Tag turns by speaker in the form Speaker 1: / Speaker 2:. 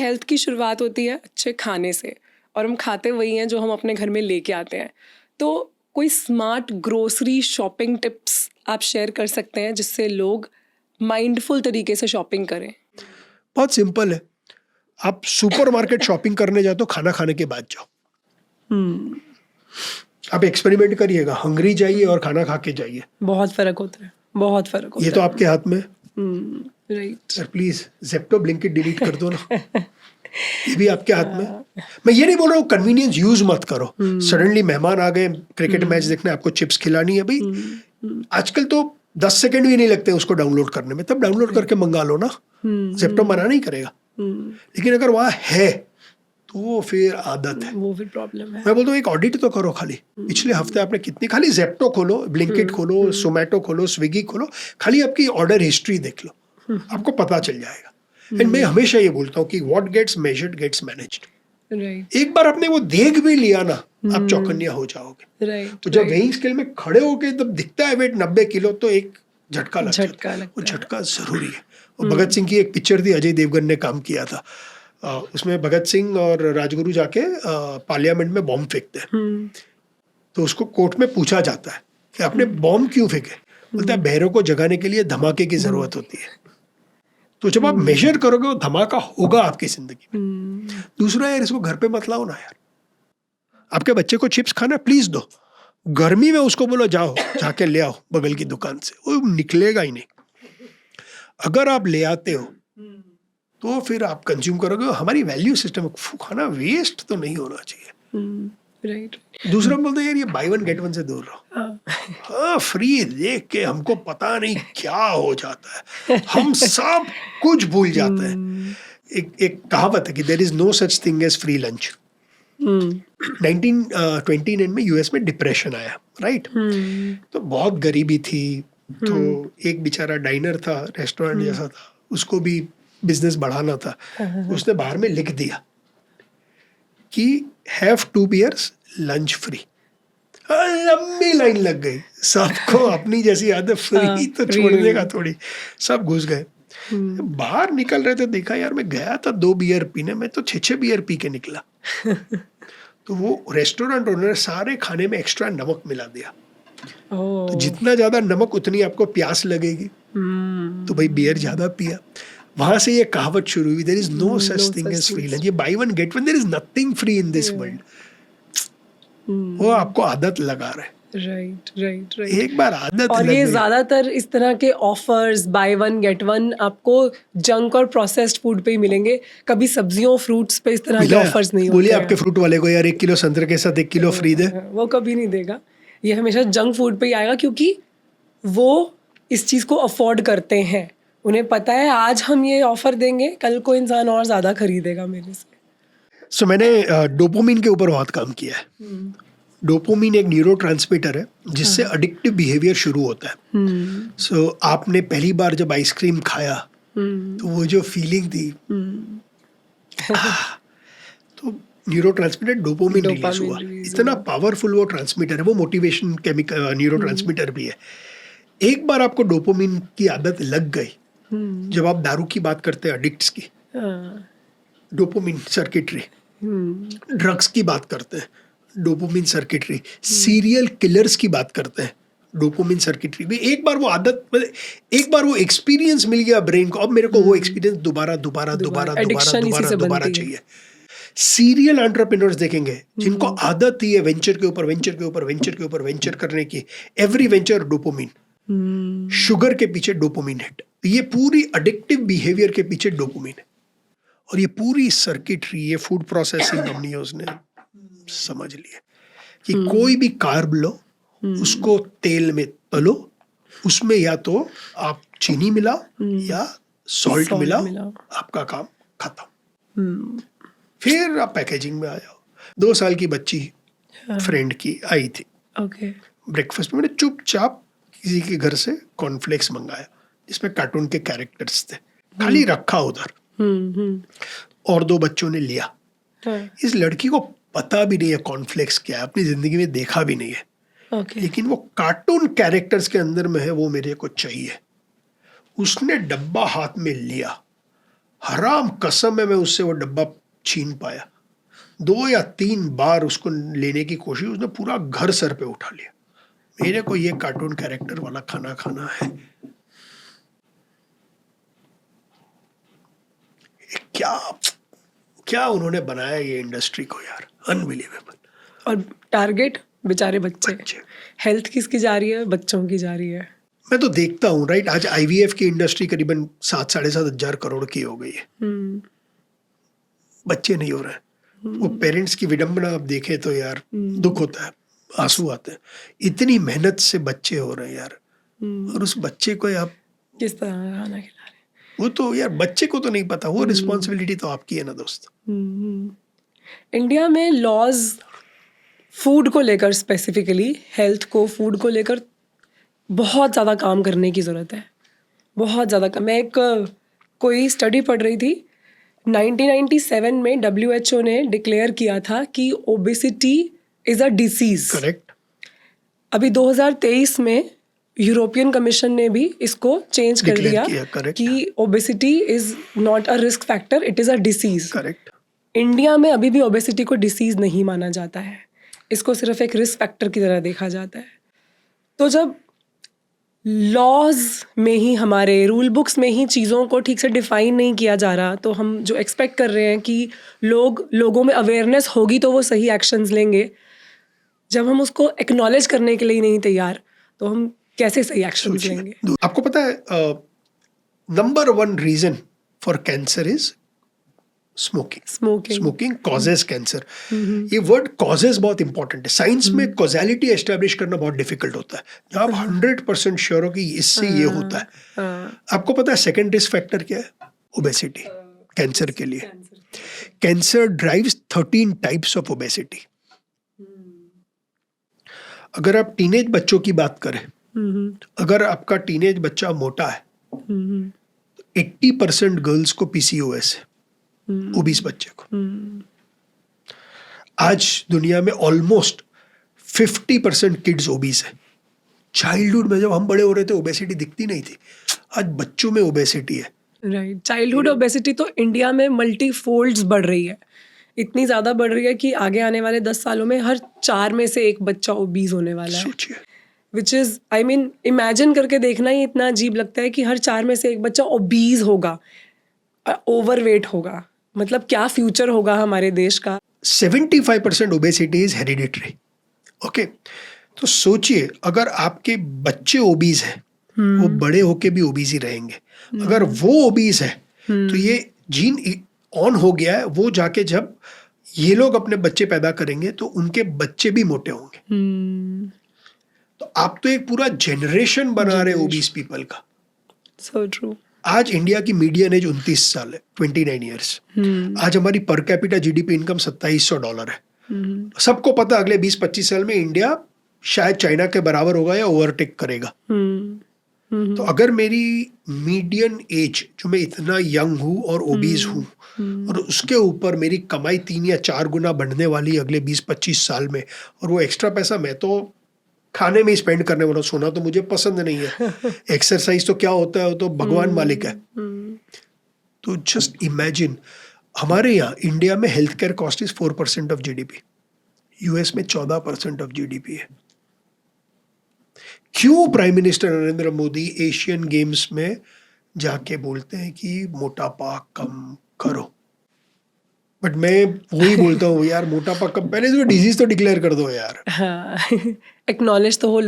Speaker 1: Health की शुरुआत होती है अच्छे खाने से, और हम खाते वही हैं जो हम अपने घर में लेके आते हैं। तो कोई स्मार्ट ग्रोसरी शॉपिंग टिप्स आप शेयर कर सकते हैं जिससे लोग माइंडफुल तरीके से शॉपिंग करें?
Speaker 2: बहुत सिंपल है। आप सुपरमार्केट शॉपिंग करने जाओ तो खाना खाने के बाद जाओ। आप एक्सपेरिमेंट करिएगा, हंगरी जाइए और खाना खा के जाइए,
Speaker 1: बहुत फर्क होता है, बहुत फर्क होता
Speaker 2: ये
Speaker 1: है।
Speaker 2: तो आपके हाथ में।
Speaker 1: Right.
Speaker 2: Sir please Zepto Blinkit delete कर दो ना, ये भी आपके हाथ में। मैं ये नहीं बोल रहा हूँ कन्वीनियंस यूज मत करो। सडनली मेहमान आ गए क्रिकेट मैच देखने, आपको चिप्स खिलानी है भाई, आजकल तो 10 सेकंड भी नहीं लगते उसको डाउनलोड करने में, तब डाउनलोड करके मंगा लो ना। जेप्टो मना नहीं करेगा, लेकिन अगर वहाँ है तो वो फिर आदत है,
Speaker 1: वो फिर प्रॉब्लम है।
Speaker 2: मैं बोलता हूँ एक ऑडिट तो करो खाली, पिछले हफ्ते आपने कितनी, खाली जेप्टो खोलो, ब्लिंकिट खोलो, जोमैटो खोलो, स्विगी खोलो, खाली आपकी ऑर्डर हिस्ट्री देख लो, आपको पता चल जाएगा। एंड मैं हमेशा ये बोलता हूँ कि what gets measured gets managed.
Speaker 1: Right
Speaker 2: एक बार आपने वो देख भी लिया ना, आप चौकन्या हो जाओगे।
Speaker 1: राइट।
Speaker 2: तो जब वेइंग स्केल में खड़े होके तब दिखता है वेट 90 किलो, तो एक झटका लग जाता है। वो झटका जरूरी है। और भगत सिंह की एक पिक्चर थी, अजय देवगन ने काम किया था, उसमें भगत सिंह और राजगुरु जाके पार्लियामेंट में बॉम्ब फेंकते हैं। तो उसको कोर्ट में पूछा जाता है कि आपने बॉम्ब क्यों फेंके, बोलता है बहरों को जगाने के लिए धमाके की जरूरत होती है। तो जब आप मेजर करोगे वो धमाका होगा आपकी जिंदगी में। दूसरा यार, इसको घर पे मत लाओ ना यार। आपके बच्चे को चिप्स खाना प्लीज दो, गर्मी में उसको बोलो जाओ जाके ले आओ बगल की दुकान से, वो निकलेगा ही नहीं। अगर आप ले आते हो तो फिर आप कंज्यूम करोगे। हमारी वैल्यू सिस्टम, खाना वेस्ट तो नहीं होना चाहिए।
Speaker 1: राइट।
Speaker 2: दूसरा बोलते हैं यार ये बाय वन गेट वन से दूर रहो। हाँ, फ्री देख के हमको पता नहीं क्या हो जाता है, हम सब कुछ भूल जाते हैं। एक कहावत है कि there is no such thing as free lunch. 1929 में यूएस में डिप्रेशन आया, राइट। तो बहुत गरीबी थी, तो एक बेचारा डाइनर था, रेस्टोरेंट जैसा था, उसको भी बिजनेस बढ़ाना था। उसने बाहर में लिख दिया कि हैव 2 beers लंच फ्री। लंबी लाइन लग गई, सबको अपनी जैसी आदत फ्री तो छोड़ने का थोड़ी, सब घुस गए। बाहर निकल रहे थे, देखा यार मैं गया था 2 बियर पीने में, तो 6 बियर पी के निकला। तो वो रेस्टोरेंट ओनर ने सारे खाने में एक्स्ट्रा नमक मिला दिया। तो जितना ज्यादा नमक उतनी आपको प्यास लगेगी, तो भाई बियर ज्यादा पिया। वहां से ये कहावत शुरू हुई, there is no such thing as free lunch. ये buy one get one, there is nothing free in this world. वो आपको आदत लगा रहे।
Speaker 1: Right right right.
Speaker 2: एक बार आदत
Speaker 1: और
Speaker 2: लग
Speaker 1: ये
Speaker 2: गई।
Speaker 1: ज्यादातर इस तरह के offers bye one get one आपको जंक और प्रोसेस्ड फूड पे ही मिलेंगे, कभी सब्जियों फ्रूट्स पे इस तरह के ऑफर्स नहीं होते।
Speaker 2: बोलिए आपके फ्रूट वाले को यार 1 किलो संतरे के साथ 1 किलो फ्री दे,
Speaker 1: वो कभी नहीं देगा। ये हमेशा जंक फूड पे ही आएगा, क्योंकि वो इस चीज को अफोर्ड करते हैं। उन्हें पता है आज हम ये ऑफर देंगे, कल को इंसान और ज्यादा खरीदेगा मेरे से।
Speaker 2: सो मैंने डोपामिन के ऊपर बहुत काम किया है। डोपामिन एक न्यूरोट्रांसमीटर है जिससे एडिक्टिव बिहेवियर शुरू होता है। सो आपने पहली बार जब आइसक्रीम खाया तो वो जो फीलिंग थी, तो न्यूरोट्रांसमीटर डोपामिन रिलीज हुआ। इतना पावरफुल वो ट्रांसमीटर है, वो मोटिवेशन केमिकल न्यूरोट्रांसमीटर भी है। एक बार आपको डोपामिन की आदत लग गई, जब आप दारू की बात करते हैं एडिक्ट्स की, डोपामिन सर्किटरी, ड्रग्स की बात करते हैं डोपामिन सर्किटरी, सीरियल किलर्स की बात करते हैं डोपामिन सर्किटरी भी। एक बार वो आदत, एक बार वो एक्सपीरियंस मिल गया ब्रेन को, अब मेरे को वो एक्सपीरियंस दोबारा दोबारा दोबारा दोबारा दोबारा दोबारा चाहिए। सीरियल एंटरप्रेन्योर्स देखेंगे जिनको आदत ही है वेंचर के ऊपर वेंचर के ऊपर वेंचर के ऊपर वेंचर करने की, एवरी वेंचर डोपामिन, शुगर के पीछे डोपामिन हिट। ये पूरी एडिक्टिव बिहेवियर के पीछे डोपामिन है। और ये पूरी सर्किटरी, ये फूड प्रोसेसिंग कंपनियों ने समझ लिया कि कोई भी कार्ब लो, उसको तेल में तलो, उसमें या तो आप चीनी मिलाओ या सॉल्ट मिलाओ, आपका काम खत्म। फिर आप पैकेजिंग में आ जाओ। 2 साल की बच्ची फ्रेंड की आई थी, ब्रेकफास्ट में मैंने चुपचाप किसी के घर से कॉर्नफ्लेक्स मंगाया जिसमें कार्टून के कैरेक्टर्स थे, खाली रखा उधर, और 2 बच्चों ने लिया। इस लड़की को पता भी नहीं है कॉर्नफ्लेक्स क्या है, अपनी जिंदगी में देखा भी नहीं है, लेकिन वो कार्टून कैरेक्टर्स के अंदर में है, वो मेरे को चाहिए। उसने डब्बा हाथ में लिया हराम कसम है मैं उससे वो डब्बा छीन पाया। 2 या 3 बार उसको लेने की कोशिश, उसने पूरा घर सर पे उठा लिया। मेरे को ये कार्टून कैरेक्टर वाला खाना खाना है। क्या क्या उन्होंने बनाया ये इंडस्ट्री को यार, अनबिलीवेबल।
Speaker 1: और टारगेट बेचारे बच्चे। हेल्थ किसकी जा रही है? बच्चों की जा रही है।
Speaker 2: मैं तो देखता हूँ राइट, आज IVF की इंडस्ट्री करीबन 7-7.5 हजार करोड़ की हो गई है। बच्चे नहीं हो रहे हैं। वो पेरेंट्स की विडंबना आप देखें तो यार दुख होता है, आंसू आते हैं। इतनी मेहनत से बच्चे हो रहे हैं यार, और उस बच्चे को आप
Speaker 1: किस तरह खाना खिला रहे हैं?
Speaker 2: वो तो यार बच्चे को तो नहीं पता, वो रिस्पॉन्सिबिलिटी तो आपकी है ना दोस्त।
Speaker 1: इंडिया में लॉज फूड को लेकर, स्पेसिफिकली हेल्थ को, फूड को लेकर बहुत ज़्यादा काम करने की ज़रूरत है। बहुत ज़्यादा। मैं एक कोई स्टडी पढ़ रही थी, 1997 में WHO ने डिक्लेयर किया था कि obesity is a disease.
Speaker 2: Correct.
Speaker 1: अभी 2023 में यूरोपियन कमीशन ने भी इसको चेंज कर दिया कि obesity is not a risk factor, it is a disease.
Speaker 2: Correct.
Speaker 1: India में अभी भी ओबेसिटी को डिसीज़ नहीं माना जाता है, इसको सिर्फ एक रिस्क फैक्टर की तरह देखा जाता है। तो जब लॉज में ही, हमारे रूल बुक्स में ही चीज़ों को ठीक से डिफाइन नहीं किया जा रहा, तो हम जो एक्सपेक्ट कर रहे हैं कि लोगों में अवेयरनेस होगी तो वो सही एक्शंस लेंगे, जब हम उसको एक्नॉलेज करने के लिए नहीं तैयार, तो हम कैसे सही एक्शंस लेंगे?
Speaker 2: आपको पता है number 1 reason for cancer is smoking causes cancer. ये वर्ड कॉजेज बहुत इंपॉर्टेंट है। साइंस में कॉजेलिटी एस्टेब्लिश करना बहुत डिफिकल्ट होता है, जहाँ आप 100% श्योर हो कि इससे ये होता है। आपको पता है सेकंड रिस्क फैक्टर क्या है? ओबेसिटी। कैंसर के लिए cancer drives 13 types of obesity. अगर आप टीनेज बच्चों की बात करें, अगर आपका टीनेज बच्चा मोटा है, 80% गर्ल्स को PCOS है, ओबीस बच्चे को। आज दुनिया में ऑलमोस्ट 50% किड्स ओबीस है। चाइल्डहुड में जब हम बड़े हो रहे थे ओबेसिटी दिखती नहीं थी, आज बच्चों में ओबेसिटी है।
Speaker 1: राइट। चाइल्डहुड ओबेसिटी तो इंडिया में मल्टी फोल्ड्स बढ़ रही है, इतनी ज़्यादा बढ़ रही है कि आगे आने वाले 10 सालों में हर 4 में से एक बच्चा ओबीज होने वाला है।
Speaker 2: सोचिए,
Speaker 1: which is, I mean, imagine करके देखना ही इतना अजीब लगता है कि हर 4 में से एक बच्चा ओबीज होगा, ओवरवेट होगा। मतलब क्या फ्यूचर होगा हमारे देश का।
Speaker 2: 75% ओबेसिटी इज हेरिडिटरी। ओके, तो सोचिए अगर आपके बच्चे ओबीज हैं, वो बड़े होके भी ओबीज ही रहेंगे। अगर वो ओबीज है तो ये जीन ऑन हो गया है, वो जाके जब ये लोग अपने बच्चे पैदा करेंगे तो उनके बच्चे भी मोटे होंगे। तो आप तो एक पूरा जनरेशन बना रहे ओबीस पीपल का।
Speaker 1: So true.
Speaker 2: आज इंडिया की मीडियन एज 29 साल है, 29 ईयर्स। आज हमारी पर कैपिटा GDP इनकम $2700 है। सबको पता अगले 20-25 साल में इंडिया शायद चाइना के बराबर होगा या ओवरटेक करेगा। तो अगर मेरी मीडियन एज, जो मैं इतना यंग हूँ और ओबीज हूँ, और उसके ऊपर मेरी कमाई 3 या 4 गुना बढ़ने वाली अगले 20-25 साल में, और वो एक्स्ट्रा पैसा मैं तो खाने में ही स्पेंड करने वाला। सोना तो मुझे पसंद नहीं है, एक्सरसाइज तो क्या होता है, वो तो भगवान मालिक है। तो जस्ट इमेजिन, हमारे यहाँ इंडिया में health care cost is 4% of GDP, US में 14% ऑफ GDP है। क्यों prime minister Narendra Modi Asian games में जाके बोलते हैं कि मोटापा कम करो? बट मैं वही बोलता हूँ यार, मोटापा कम, पहले तो डिजीज तो डिक्लेयर कर दो यार।
Speaker 1: हाँ, एक्नॉलेज तो हो।